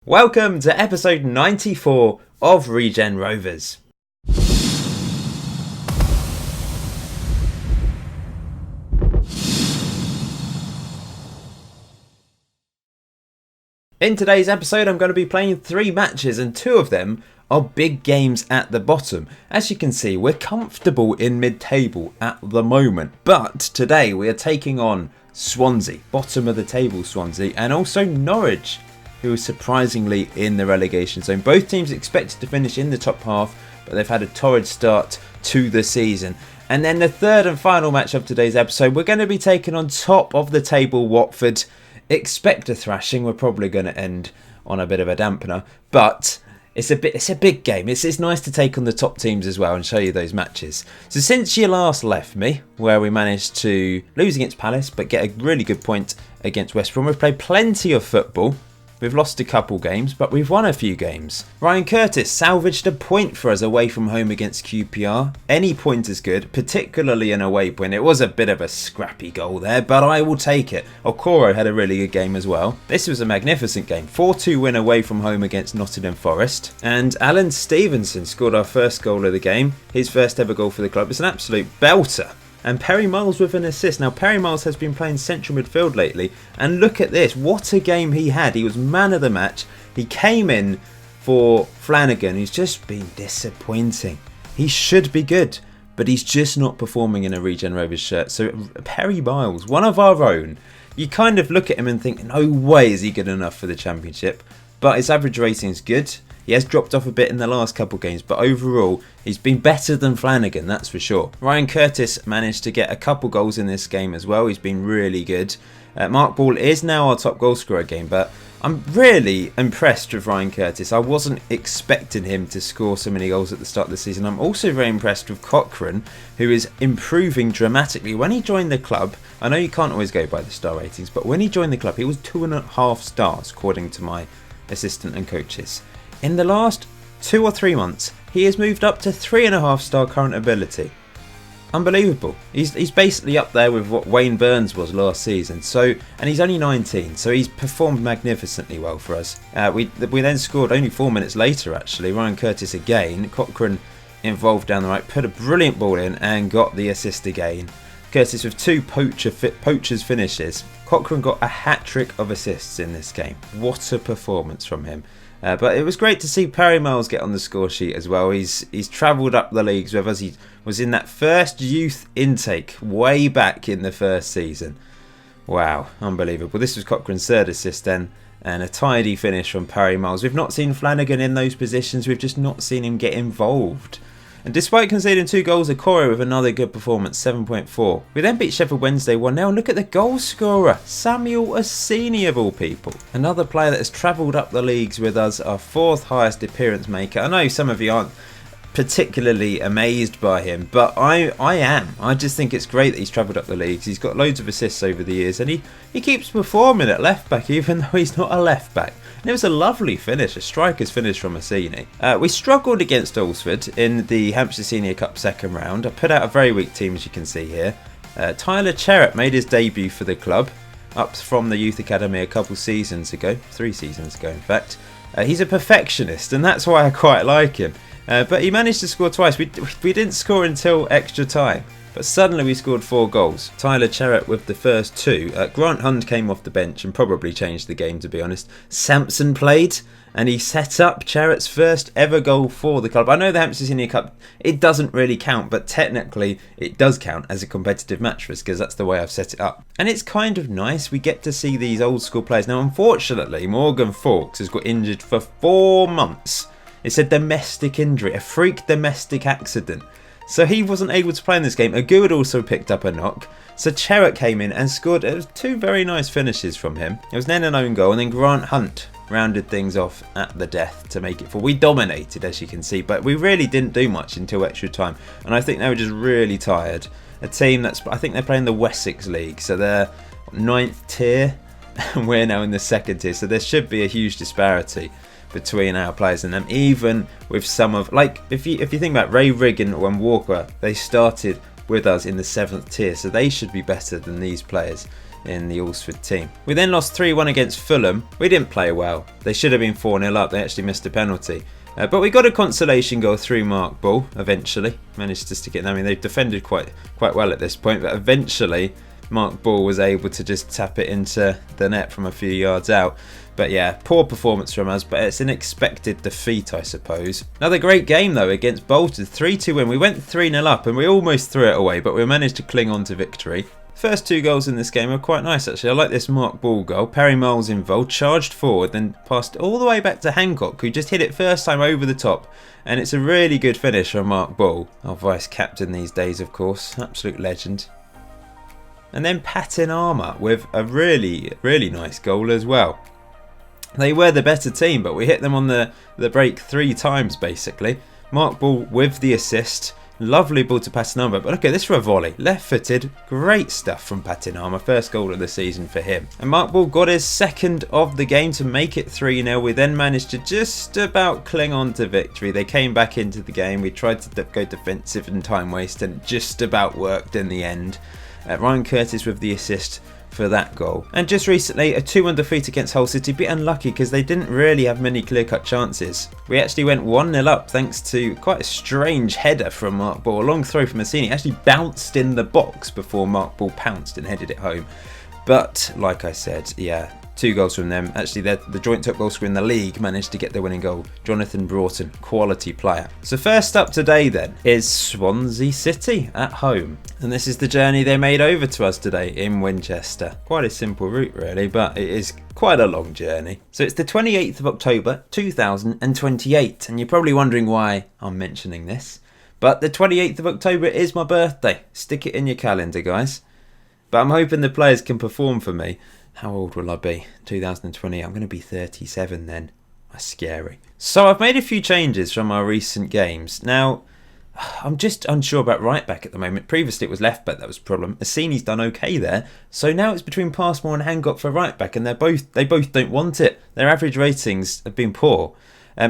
Welcome to episode 94 of Regen Rovers. In today's episode, I'm going to be playing 3 matches and 2 of them are big games at the bottom. As you can see, we're comfortable in mid-table at the moment, but today we are taking on Swansea, bottom of the table Swansea, and also Norwich, who is surprisingly in the relegation zone. Both teams expected to finish in the top half, but they've had a torrid start to the season. And then the third and final match of today's episode, we're going to be taking on top of the table Watford. Expect a thrashing. We're probably going to end on a bit of a dampener, but it's a big game. It's nice to take on the top teams as well and show you those matches. So since you last left me, where we managed to lose against Palace but get a really good point against West Brom, we've played plenty of football. We've lost a couple games, but we've won a few games. Ryan Curtis salvaged a point for us away from home against QPR. Any point is good, particularly an away point. It was a bit of a scrappy goal there, but I will take it. Okoro had a really good game as well. This was a magnificent game. 4-2 win away from home against Nottingham Forest. And Alan Stevenson scored our first goal of the game. His first ever goal for the club. It's an absolute belter. And Perry Miles with an assist. Now, Perry Miles has been playing central midfield lately. And look at this. What a game he had. He was man of the match. He came in for Flanagan. He's just been disappointing. He should be good, but he's just not performing in a Regen Rovers shirt. So Perry Miles, one of our own, you kind of look at him and think, no way is he good enough for the Championship. But his average rating is good. He has dropped off a bit in the last couple of games, but overall, he's been better than Flanagan, that's for sure. Ryan Curtis managed to get a couple goals in this game as well. He's been really good. Mark Ball is now our top goal scorer again, but I'm really impressed with Ryan Curtis. I wasn't expecting him to score so many goals at the start of the season. I'm also very impressed with Cochrane, who is improving dramatically. When he joined the club, I know you can't always go by the star ratings, but when he joined the club, he was 2.5 stars, according to my assistant and coaches. In the last 2 or 3 months, he has moved up to 3.5 star current ability. Unbelievable. He's basically up there with what Wayne Burns was last season. And he's only 19, so he's performed magnificently well for us. We then scored only 4 minutes later, actually. Ryan Curtis again. Cochrane involved down the right, put a brilliant ball in and got the assist again. Curtis with 2 poachers finishes. Cochrane got a hat-trick of assists in this game. What a performance from him. But it was great to see Perry Miles get on the score sheet as well. He's travelled up the leagues with us. He was in that first youth intake way back in the first season. Wow, unbelievable. This was Cochrane's third assist then, and a tidy finish from Perry Miles. We've not seen Flanagan in those positions. We've just not seen him get involved. And despite conceding 2 goals, Okoro with another good performance, 7.4. We then beat Sheffield Wednesday 1-0. Look at the goal scorer, Samuel Assini of all people. Another player that has travelled up the leagues with us, our 4th highest appearance maker. I know some of you aren't particularly amazed by him, but I am. I just think it's great that he's travelled up the leagues. He's got loads of assists over the years, and he keeps performing at left back, even though he's not a left back. And it was a lovely finish, a striker's finish from Assini. We struggled against Alresford in the Hampshire Senior Cup second round. I put out a very weak team, as you can see here. Tyler Cherrett made his debut for the club, up from the youth academy a couple seasons ago, 3 seasons ago in fact. He's a perfectionist, and that's why I quite like him. But he managed to score twice. We didn't score until extra time, but suddenly we scored 4 goals. Tyler Cherrett with the first 2. Grant Hunt came off the bench and probably changed the game, to be honest. Sampson played, and he set up Cherrett's first ever goal for the club. I know the Hampshire Senior Cup, it doesn't really count, but technically it does count as a competitive match for us, because that's the way I've set it up. And it's kind of nice. We get to see these old school players. Now, unfortunately, Morgan Fawkes has got injured for 4 months. It's a domestic injury, a freak domestic accident. So he wasn't able to play in this game. Agu had also picked up a knock. So Cherrett came in and scored 2 very nice finishes from him. It was then an own goal, and then Grant Hunt rounded things off at the death to make it 4. We dominated, as you can see, but we really didn't do much until extra time. And I think they were just really tired. A team I think they're playing the Wessex League, so they're 9th tier, and we're now in the 2nd tier. So there should be a huge disparity between our players and them, even with some of, like, if you think about Ray Regen and Walker, they started with us in the 7th tier, so they should be better than these players. in the Alsford team. We then lost 3-1 against Fulham. We didn't play well. They should have been 4-0 up. They actually missed a penalty. But we got a consolation goal through Mark Ball eventually. Managed to stick it. I mean, they've defended quite well at this point, but eventually Mark Ball was able to just tap it into the net from a few yards out. But yeah, poor performance from us, but it's an expected defeat, I suppose. Another great game though against Bolton, 3-2 win. We went 3-0 up and we almost threw it away, but we managed to cling on to victory. First 2 goals in this game are quite nice actually. I like this Mark Ball goal. Perry Miles involved, charged forward, then passed all the way back to Hancock, who just hit it first time over the top. And it's a really good finish from Mark Ball, our vice captain these days, of course. Absolute legend. And then Patin Armour with a really nice goal as well. They were the better team, but we hit them on the break 3 times basically. Mark Ball with the assist. Lovely ball to Patin Armour, but look at this for a volley. Left-footed, great stuff from Patin Armour. First goal of the season for him. And Mark Ball got his second of the game to make it 3-0. We then managed to just about cling on to victory. They came back into the game. We tried to go defensive and time waste, and it just about worked in the end. Ryan Curtis with the assist for that goal. And just recently, a 2-1 defeat against Hull City. A bit unlucky because they didn't really have many clear-cut chances. We actually went 1-0 up thanks to quite a strange header from Mark Ball. A long throw from Massini. It actually bounced in the box before Mark Ball pounced and headed it home. But like I said, yeah, 2 goals from them. Actually, the joint top goal scorer in the league managed to get the winning goal. Jonathan Broughton, quality player. So first up today then is Swansea City at home. And this is the journey they made over to us today in Winchester. Quite a simple route really, but it is quite a long journey. So it's the 28th of October 2028. And you're probably wondering why I'm mentioning this. But the 28th of October is my birthday. Stick it in your calendar, guys. But I'm hoping the players can perform for me. How old will I be? 2020. I'm going to be 37 then. That's scary. So I've made a few changes from our recent games. Now, I'm just unsure about right back at the moment. Previously it was left back that was a problem. Assini's done okay there. So now it's between Passmore and Hancock for right back, and they both don't want it. Their average ratings have been poor.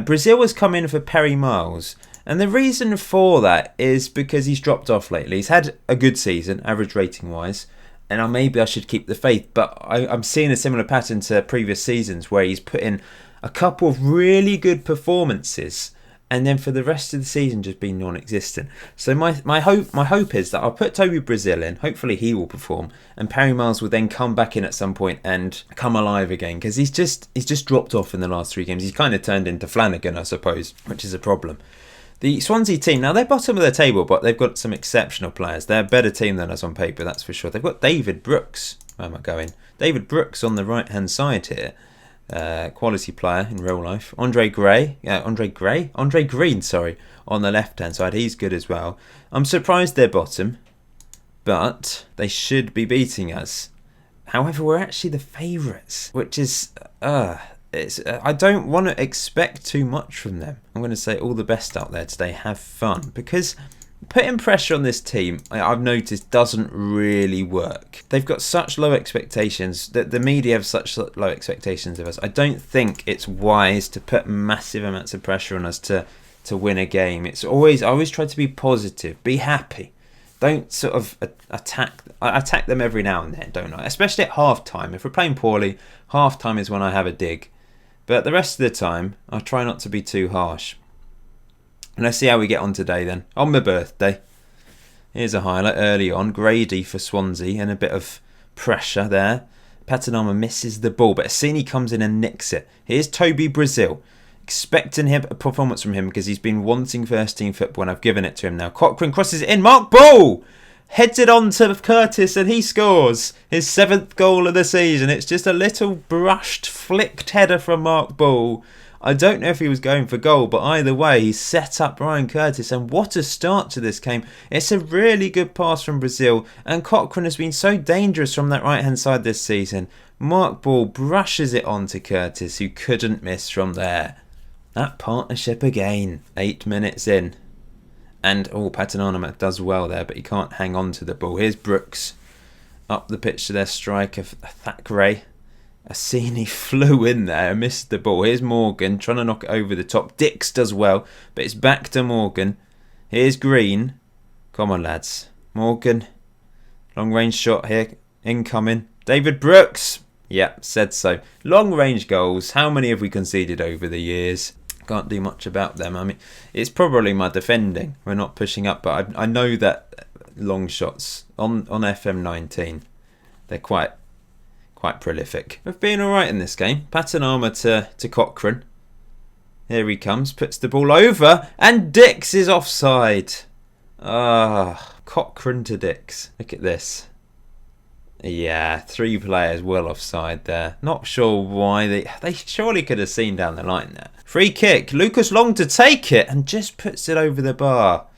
Brazil has come in for Perry Miles. And the reason for that is because he's dropped off lately. He's had a good season, average rating wise. And maybe I should keep the faith, but I'm seeing a similar pattern to previous seasons where he's put in a couple of really good performances and then for the rest of the season just been non-existent. So my hope is that I'll put Toby Brazil in, hopefully he will perform, and Perry Miles will then come back in at some point and come alive again, because he's just dropped off in the last 3 games. He's kind of turned into Flanagan, I suppose, which is a problem. The Swansea team, now they're bottom of the table, but they've got some exceptional players. They're a better team than us on paper, that's for sure. They've got David Brooks. Where am I going? David Brooks on the right-hand side here. Quality player in real life. Andre Green, on the left-hand side. He's good as well. I'm surprised they're bottom, but they should be beating us. However, we're actually the favourites, which is... I don't want to expect too much from them. I'm going to say all the best out there today. Have fun. Because putting pressure on this team, I've noticed, doesn't really work. They've got such low expectations. That the media have such low expectations of us. I don't think it's wise to put massive amounts of pressure on us to win a game. I always try to be positive. Be happy. Don't sort of attack. I attack them every now and then, don't I? Especially at half-time. If we're playing poorly, half-time is when I have a dig. But the rest of the time, I try not to be too harsh. And let's see how we get on today then. On my birthday. Here's a highlight early on. Grady for Swansea and a bit of pressure there. Patin Armour misses the ball, but Assini comes in and nicks it. Here's Toby Brazil. Expecting a performance from him because he's been wanting first team football and I've given it to him now. Cochrane crosses it in. Mark Ball heads it on to Curtis and he scores his 7th goal of the season. It's just a little brushed, flicked header from Mark Ball. I don't know if he was going for goal, but either way, he set up Ryan Curtis, and what a start to this game. It's a really good pass from Brazil, and Cochrane has been so dangerous from that right-hand side this season. Mark Ball brushes it on to Curtis, who couldn't miss from there. That partnership again, 8 minutes in. And, Patin Armour does well there, but he can't hang on to the ball. Here's Brooks up the pitch to their striker, Thackeray. Assini flew in there, missed the ball. Here's Morgan trying to knock it over the top. Dix does well, but it's back to Morgan. Here's Green. Come on, lads. Morgan. Long range shot here. Incoming. David Brooks. Yeah, said so. Long range goals. How many have we conceded over the years? Can't do much about them. I mean, it's probably my defending. We're not pushing up, but I know that long shots on FM19, they're quite prolific. We've been all right in this game. Pattern armour to Cochrane. Here he comes, puts the ball over, and Dix is offside. Cochrane to Dix. Look at this. Yeah, 3 players well offside there. Not sure why. They surely could have seen down the line there. Free kick. Lucas Long to take it and just puts it over the bar.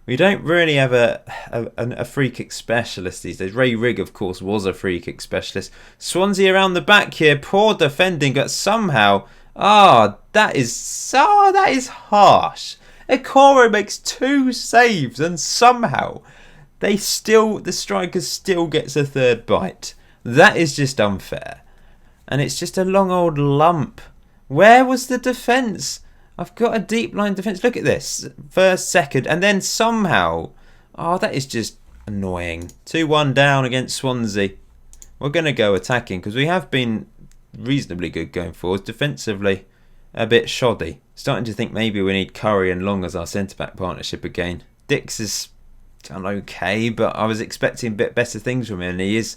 We don't really have a free kick specialist these days. Ray Rigg, of course, was a free kick specialist. Swansea around the back here. Poor defending, but somehow... that is harsh. Ekoro makes 2 saves and somehow... the striker still gets a 3rd bite. That is just unfair. And it's just a long old lump. Where was the defence? I've got a deep line defence. Look at this. 1st, 2nd, and then somehow... that is just annoying. 2-1 down against Swansea. We're going to go attacking because we have been reasonably good going forward. Defensively, a bit shoddy. Starting to think maybe we need Curry and Long as our centre-back partnership again. Dix is... done okay, but I was expecting a bit better things from him, and he is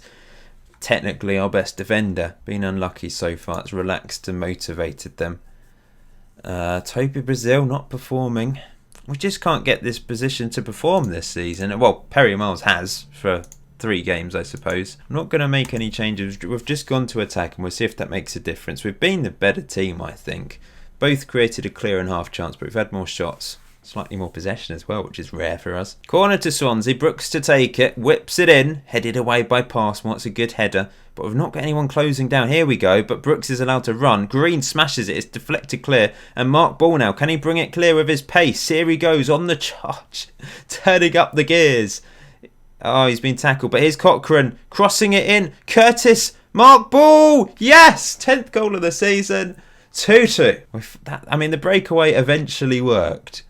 technically our best defender. Been unlucky so far. It's relaxed and motivated them. Toby Brazil not performing. We just can't get this position to perform this season. Well, Perry Miles has for 3 games, I suppose. I'm not going to make any changes. We've just gone to attack, and we'll see if that makes a difference. We've been the better team, I think. Both created a clear and half chance, but we've had more shots. Slightly more possession as well, which is rare for us. Corner to Swansea. Brooks to take it. Whips it in. Headed away by Passmore. It's a good header. But we've not got anyone closing down. Here we go. But Brooks is allowed to run. Green smashes it. It's deflected clear. And Mark Ball now. Can he bring it clear with his pace? Here he goes on the charge. Turning up the gears. He's been tackled. But here's Cochrane. Crossing it in. Curtis. Mark Ball. Yes! 10th goal of the season. 2-2. The breakaway eventually worked.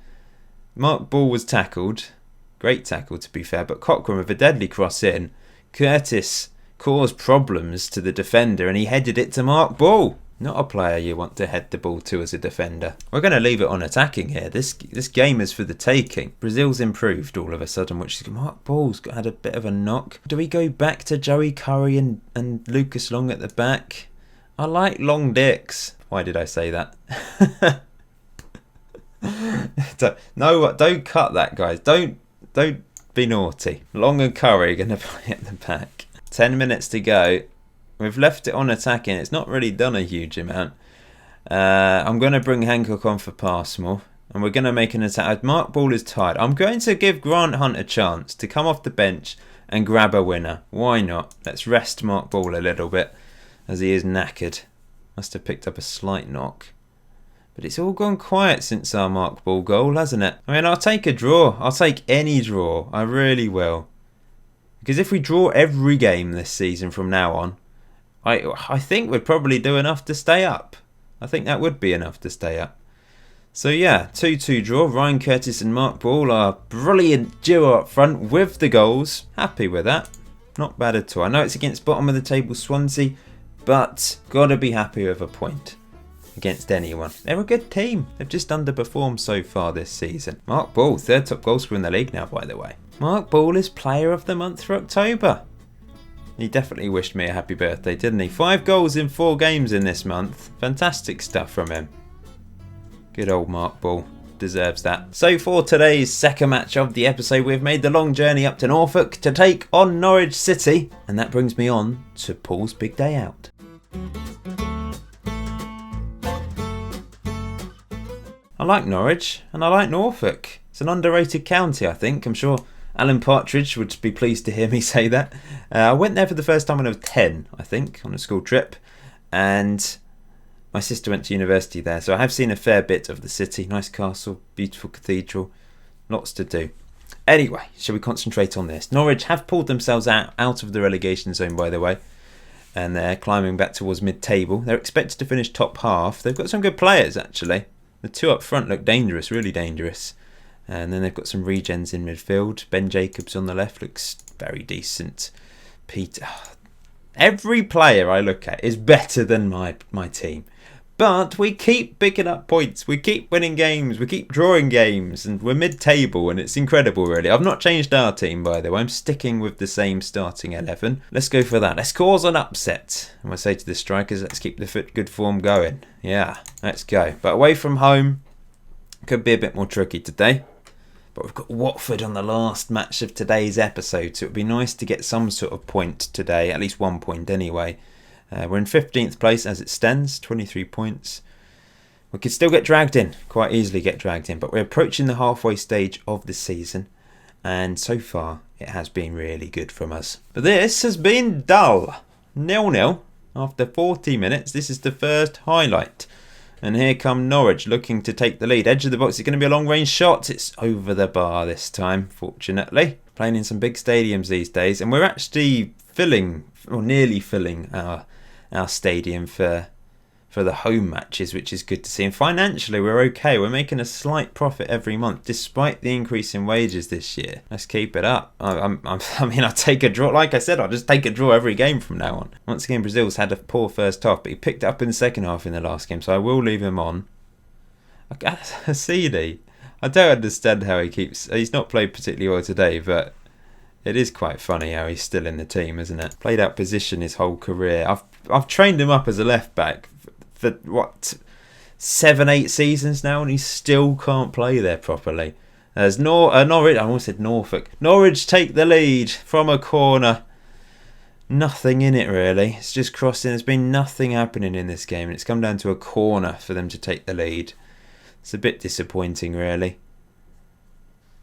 Mark Ball was tackled. Great tackle, to be fair. But Cochrane with a deadly cross in. Curtis caused problems to the defender and he headed it to Mark Ball. Not a player you want to head the ball to as a defender. We're going to leave it on attacking here. This game is for the taking. Brazil's improved all of a sudden, which is... Mark Ball's had a bit of a knock. Do we go back to Joey Curry and Lucas Long at the back? I like Long Dix. Why did I say that? Don't cut that, guys. Don't be naughty. Long and Curry are going to play at the back. 10 minutes to go. We've left it on attacking. It's not really done a huge amount. I'm going to bring Hancock on for Passmore. And we're going to make an attack. Mark Ball is tired. I'm going to give Grant Hunt a chance to come off the bench and grab a winner. Why not? Let's rest Mark Ball a little bit as he is knackered. Must have picked up a slight knock. But it's all gone quiet since our Mark Ball goal, hasn't it? I'll take a draw. I'll take any draw. I really will. Because if we draw every game this season from now on, I think we'd probably do enough to stay up. I think that would be enough to stay up. So yeah, 2-2 draw. Ryan Curtis and Mark Ball are brilliant duo up front with the goals. Happy with that. Not bad at all. I know it's against bottom of the table Swansea, but gotta be happy with a point against anyone. They're a good team. They've just underperformed so far this season. Mark Ball, 3rd top goal scorer in the league now, by the way. Mark Ball is player of the month for October. He definitely wished me a happy birthday, didn't he? 5 goals in 4 games in this month. Fantastic stuff from him. Good old Mark Ball. Deserves that. So for today's second match of the episode, we've made the long journey up to Norfolk to take on Norwich City. And that brings me on to Paul's big day out. I like Norwich and I like Norfolk. It's an underrated county, I think. I'm sure Alan Partridge would be pleased to hear me say that. I went there for the first time when I was 10, I think, on a school trip. And my sister went to university there, so I have seen a fair bit of the city. Nice castle, beautiful cathedral, lots to do. Anyway, shall we concentrate on this? Norwich have pulled themselves out of the relegation zone, by the way. And they're climbing back towards mid-table. They're expected to finish top half. They've got some good players, actually. The 2 up front look dangerous, really dangerous. And then they've got some regens in midfield. Ben Jacobs on the left looks very decent. Every player I look at is better than my team. But we keep picking up points, we keep winning games, we keep drawing games, and we're mid-table, and it's incredible, really. I've not changed our team, by the way. I'm sticking with the same starting 11. Let's go for that. Let's cause an upset. And I say to the strikers, let's keep the good form going. Yeah, let's go. But away from home, could be a bit more tricky today. But we've got Watford on the last match of today's episode, so it would be nice to get some sort of point today, at least 1 point anyway. We're in 15th place as it stands, 23 points. We could still get dragged in, quite easily get dragged in, but we're approaching the halfway stage of the season, and so far it has been really good from us. But this has been dull. 0-0 after 40 minutes. This is the first highlight. And here come Norwich looking to take the lead. Edge of the box, it's going to be a long range shot. It's over the bar this time, fortunately. Playing in some big stadiums these days, and we're actually filling, or nearly filling, our stadium for the home matches, which is good to see. And financially, we're okay. We're making a slight profit every month, despite the increase in wages this year. Let's keep it up. I mean, I'll take a draw. Like I said, I'll just take a draw every game from now on. Once again, Brazil's had a poor first half, but he picked it up in the second half in the last game, so I will leave him on. CD. I don't understand how he's not played particularly well today, but it is quite funny how he's still in the team, isn't it? Played out position his whole career. I've trained him up as a left back for what, 7-8 seasons now, and he still can't play there properly. There's Norwich. I almost said Norfolk. Norwich take the lead from a corner. Nothing in it really. It's just crossing. There's been nothing happening in this game, and it's come down to a corner for them to take the lead. It's a bit disappointing, really.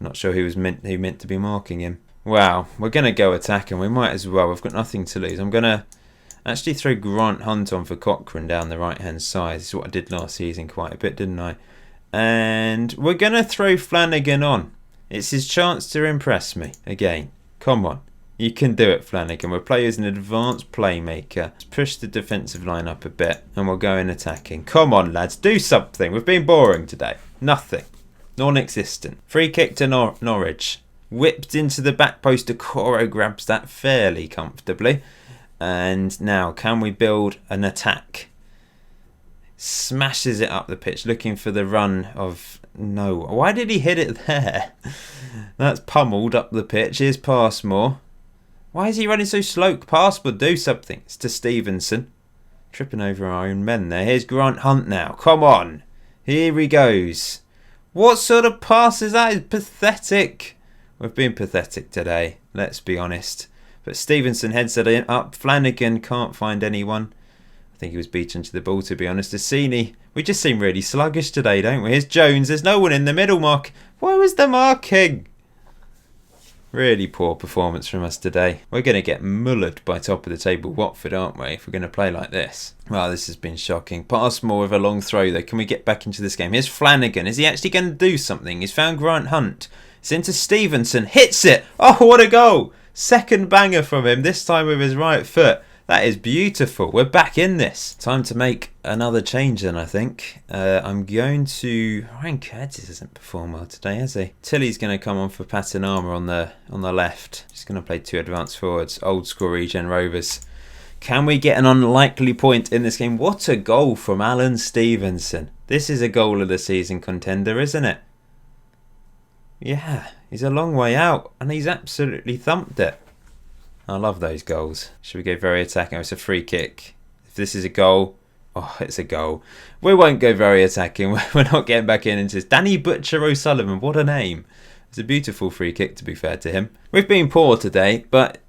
Not sure who meant to be marking him. Wow, we're going to go attack, and we might as well. We've got nothing to lose. I'm going to actually throw Grant Hunt on for Cochrane down the right-hand side. This is what I did last season quite a bit, didn't I? And we're going to throw Flanagan on. It's his chance to impress me again. Come on. You can do it, Flanagan. We'll play as an advanced playmaker. Let's push the defensive line up a bit, and we'll go in attacking. Come on, lads. Do something. We've been boring today. Nothing. Non-existent. Free kick to Norwich. Whipped into the back post. Okoro grabs that fairly comfortably. And now, can we build an attack? Smashes it up the pitch, looking for the run of... No. Why did he hit it there? That's pummeled up the pitch. Here's Passmore. Why is he running so slow? Passmore, do something. It's to Stevenson. Tripping over our own men there. Here's Grant Hunt now. Come on. Here he goes. What sort of pass is that? It's pathetic. We've been pathetic today. Let's be honest. But Stevenson heads it up. Flanagan can't find anyone. I think he was beaten to the ball, to be honest. Assini, we just seem really sluggish today, don't we? Here's Jones. There's no one in the middle, Mark. Where was the marking? Really poor performance from us today. We're going to get mullered by top of the table Watford, aren't we, if we're going to play like this? Well, this has been shocking. Passmore with a long throw, though. Can we get back into this game? Here's Flanagan. Is he actually going to do something? He's found Grant Hunt. It's into Stevenson. Hits it. Oh, what a goal. Second banger from him, this time with his right foot. That is beautiful. We're back in this. Time to make another change then, I think. I'm going to... Ryan Curtis hasn't performed well today, has he? Tilly's going to come on for Patinama on the left. Just going to play two advanced forwards. Old school Regen Rovers. Can we get an unlikely point in this game? What a goal from Alan Stevenson. This is a goal of the season contender, isn't it? Yeah, he's a long way out, and he's absolutely thumped it. I love those goals. Should we go very attacking? Oh, it's a free kick. If this is a goal, oh, it's a goal. We won't go very attacking. We're not getting back into this. Danny Butcher O'Sullivan, what a name. It's a beautiful free kick, to be fair to him. We've been poor today, but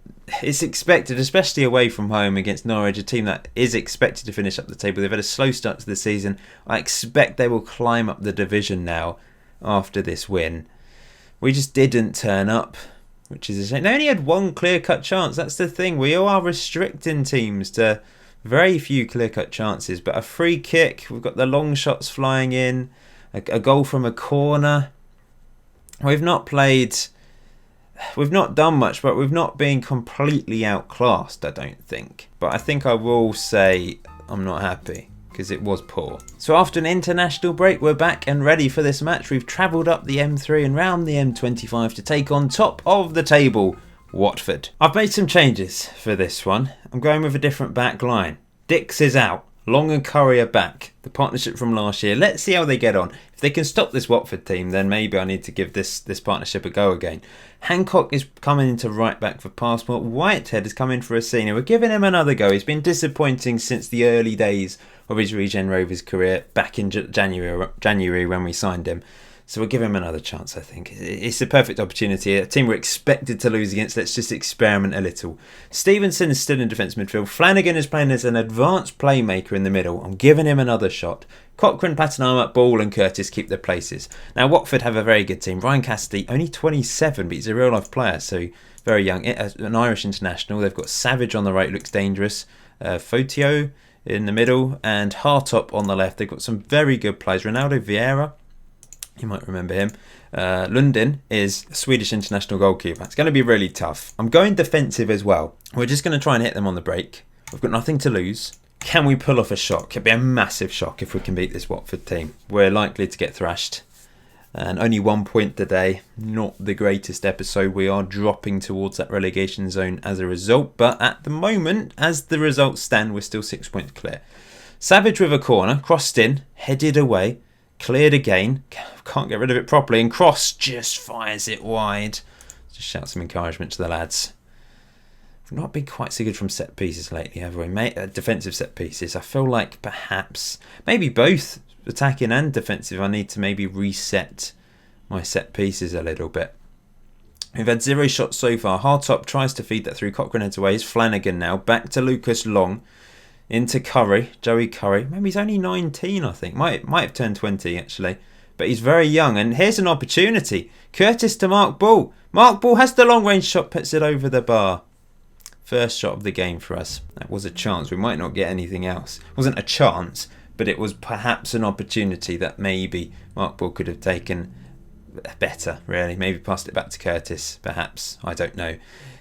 it's expected, especially away from home against Norwich, a team that is expected to finish up the table. They've had a slow start to the season. I expect they will climb up the division now after this win. We just didn't turn up, which is a shame. They only had one clear-cut chance. That's the thing. We are restricting teams to very few clear-cut chances. But a free kick, we've got the long shots flying in, a goal from a corner. We've not done much, but we've not been completely outclassed, I don't think. But I think I will say I'm not happy, because it was poor. So after an international break, we're back and ready for this match. We've travelled up the M3 and round the M25 to take on top of the table Watford. I've made some changes for this one. I'm going with a different back line. Dix is out. Long and Curry are back. The partnership from last year. Let's see how they get on. If they can stop this Watford team, then maybe I need to give this partnership a go again. Hancock is coming into right back for Passport. Whitehead is coming for a senior. We're giving him another go. He's been disappointing since the early days of his Regen Rovers career back in January when we signed him. So we'll give him another chance, I think. It's a perfect opportunity. A team we're expected to lose against. Let's just experiment a little. Stevenson is still in defence midfield. Flanagan is playing as an advanced playmaker in the middle. I'm giving him another shot. Cochrane, Patinama, Ball and Curtis keep their places. Now, Watford have a very good team. Ryan Cassidy, only 27, but he's a real-life player, so very young. An Irish international. They've got Savage on the right, looks dangerous. Fotio in the middle and Hartop on the left. They've got some very good players. Ronaldo Vieira, you might remember him. Lundin is a Swedish international goalkeeper. It's going to be really tough. I'm going defensive as well. We're just going to try and hit them on the break. We've got nothing to lose. Can we pull off a shock? It'd be a massive shock if we can beat this Watford team. We're likely to get thrashed. And only 1 point today. Not the greatest episode. We are dropping towards that relegation zone as a result. But at the moment, as the results stand, we're still 6 points clear. Savage with a corner. Crossed in. Headed away. Cleared again. Can't get rid of it properly. And Cross just fires it wide. Just shout some encouragement to the lads. We've not been quite so good from set pieces lately, have we? Defensive set pieces. I feel like perhaps, maybe both attacking and defensive, I need to maybe reset my set pieces a little bit. We've had 0 shots so far. Hartop tries to feed that through. Cochrane heads away. It's Flanagan now. Back to Lucas Long. Into Curry. Joey Curry. Maybe he's only 19, I think. Might have turned 20, actually. But he's very young. And here's an opportunity. Curtis to Mark Ball. Mark Ball has the long-range shot. Puts it over the bar. First shot of the game for us. That was a chance. We might not get anything else. It wasn't a chance, but it was perhaps an opportunity that maybe Mark Ball could have taken better, really. Maybe passed it back to Curtis, perhaps. I don't know.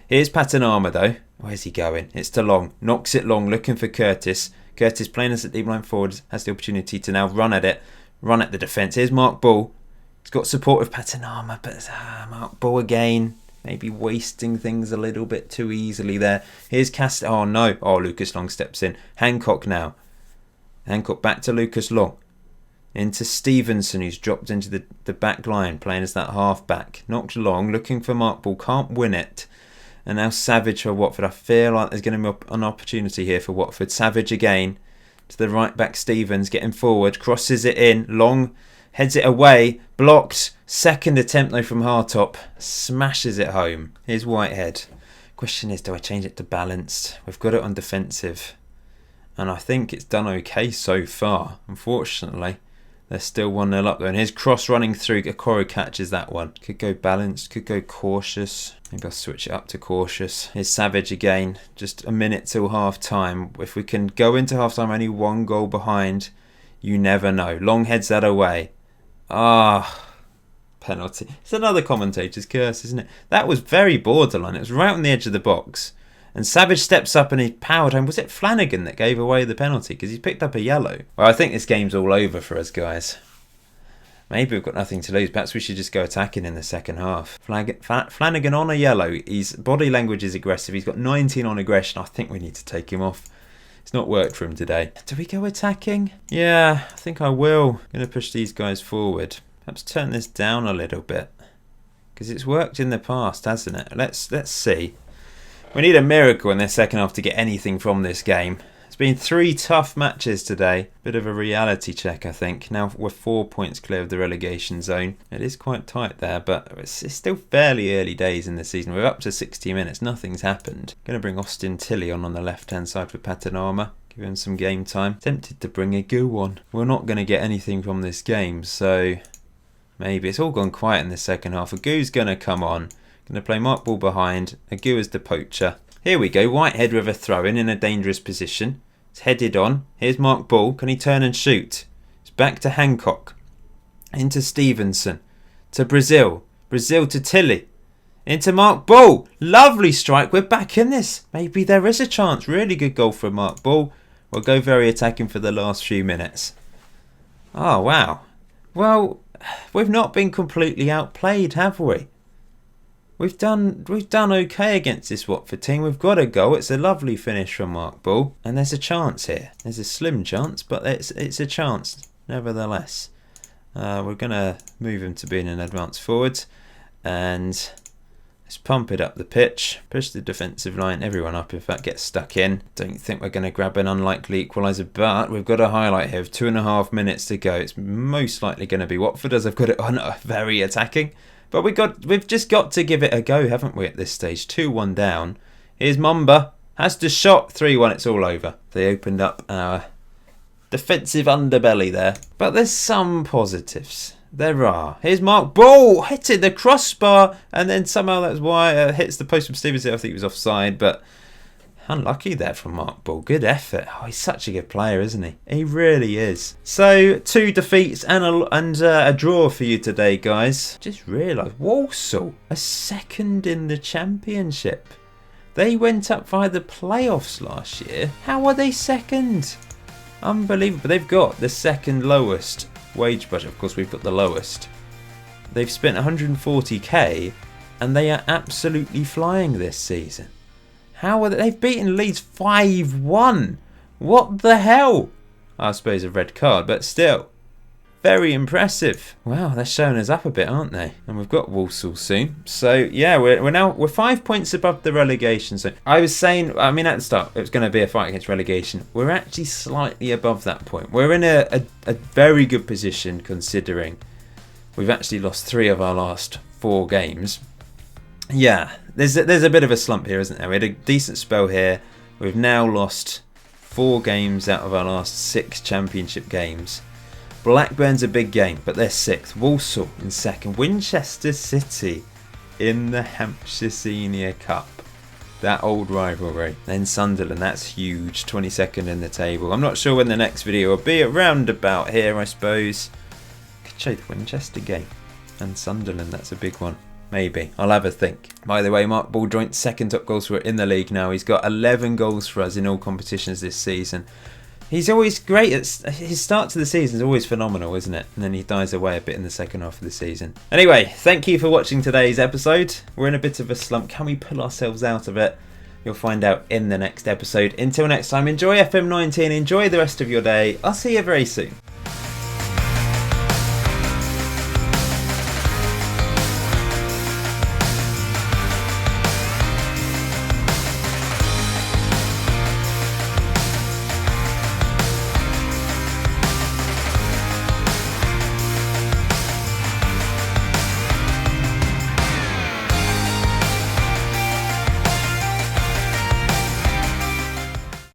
Here's Patinama, though. Where's he going? It's to Long. Knocks it long, looking for Curtis. Curtis playing us at deep line forward. Has the opportunity to now run at it. Run at the defence. Here's Mark Ball. He's got support of Patinama, but Mark Ball again. Maybe wasting things a little bit too easily there. Here's Oh, no. Oh, Lucas Long steps in. Hancock now. Hancock back to Lucas Long. Into Stevenson, who's dropped into the back line, playing as that half-back. Knocked Long, looking for Mark Ball. Can't win it. And now Savage for Watford. I feel like there's going to be an opportunity here for Watford. Savage again. To the right-back Stevens, getting forward. Crosses it in. Long heads it away. Blocked. Second attempt though from Hartop. Smashes it home. Here's Whitehead. Question is, do I change it to balanced? We've got it on defensive. And I think it's done okay so far. Unfortunately, they're still 1-0 up there. And here's Cross running through. Okoro catches that one. Could go balanced. Could go cautious. Maybe I'll switch it up to cautious. Here's Savage again. Just a minute till half time. If we can go into half time only 1 goal behind, you never know. Long heads that away. Penalty. It's another commentator's curse, isn't it? That was very borderline. It was right on the edge of the box. And Savage steps up and he powered home. Was it Flanagan that gave away the penalty? Because he picked up a yellow. Well, I think this game's all over for us, guys. Maybe we've got nothing to lose. Perhaps we should just go attacking in the second half. Flanagan on a yellow. His body language is aggressive. He's got 19 on aggression. I think we need to take him off. It's not worked for him today. Do we go attacking? Yeah, I think I will. I'm going to push these guys forward. Perhaps turn this down a little bit. Because it's worked in the past, hasn't it? Let's see. We need a miracle in the second half to get anything from this game. It's been 3 tough matches today. Bit of a reality check, I think. Now we're 4 points clear of the relegation zone. It is quite tight there, but it's still fairly early days in the season. We're up to 60 minutes. Nothing's happened. Going to bring Austin Tilley on the left-hand side for Patinama. Give him some game time. Tempted to bring a Goo on. We're not going to get anything from this game, so maybe. It's all gone quiet in the second half. A Goo's going to come on. Going to play Mark Ball behind. A Goo as the poacher. Here we go. Whitehead with a throw-in a dangerous position. It's headed on. Here's Mark Ball. Can he turn and shoot? It's back to Hancock. Into Stevenson. To Brazil. Brazil to Tilley. Into Mark Ball. Lovely strike. We're back in this. Maybe there is a chance. Really good goal from Mark Ball. We'll go very attacking for the last few minutes. Oh, wow. Well, we've not been completely outplayed, have we? we've done okay against this Watford team. We've got a goal. It's a lovely finish from Mark Ball, and there's a chance here. There's a slim chance, but it's a chance nevertheless. We're gonna move him to being an advanced forward, and let's pump it up the pitch, push the defensive line, everyone up if that gets stuck in. Don't think we're going to grab an unlikely equaliser, but we've got a highlight here of 2.5 minutes to go. It's most likely going to be Watford, as I've got it on very attacking. But we've just got to give it a go, haven't we, at this stage? 2-1 down. Here's Mumba. Has the shot. 3-1, it's all over. They opened up our defensive underbelly there. But there's some positives. There are. Here's Mark Ball hitting the crossbar, and then somehow that's why hits the post from Stevenson. I think he was offside, but unlucky there from Mark Ball. Good effort. Oh, he's such a good player, isn't he? He really is. So 2 defeats and a draw for you today, guys. Just realised Walsall are second in the Championship. They went up via the playoffs last year. How are they second? Unbelievable. They've got the second lowest wage budget. Of course, we've got the lowest. They've spent 140k and they are absolutely flying this season. How are they? They've beaten Leeds 5-1. What the hell? I suppose a red card, but still very impressive. Wow, they're showing us up a bit, aren't they? And we've got Walsall soon. So yeah, we're 5 points above the relegation zone. I was saying, I mean, at the start it was going to be a fight against relegation. We're actually slightly above that point. We're in a very good position considering we've actually lost 3 of our last 4 games. Yeah, there's a bit of a slump here, isn't there? We had a decent spell here. We've now lost 4 games out of our last 6 Championship games. Blackburn's a big game, but they're 6th. Walsall in 2nd. Winchester City in the Hampshire Senior Cup. That old rivalry. Then Sunderland, that's huge. 22nd in the table. I'm not sure when the next video will be. Around about here, I suppose. Could show the Winchester game. And Sunderland, that's a big one. Maybe. I'll have a think. By the way, Mark Ball joint 2nd top goal scorer in the league now. He's got 11 goals for us in all competitions this season. He's always great. His start to the season is always phenomenal, isn't it? And then he dies away a bit in the second half of the season. Anyway, thank you for watching today's episode. We're in a bit of a slump. Can we pull ourselves out of it? You'll find out in the next episode. Until next time, enjoy FM19. Enjoy the rest of your day. I'll see you very soon.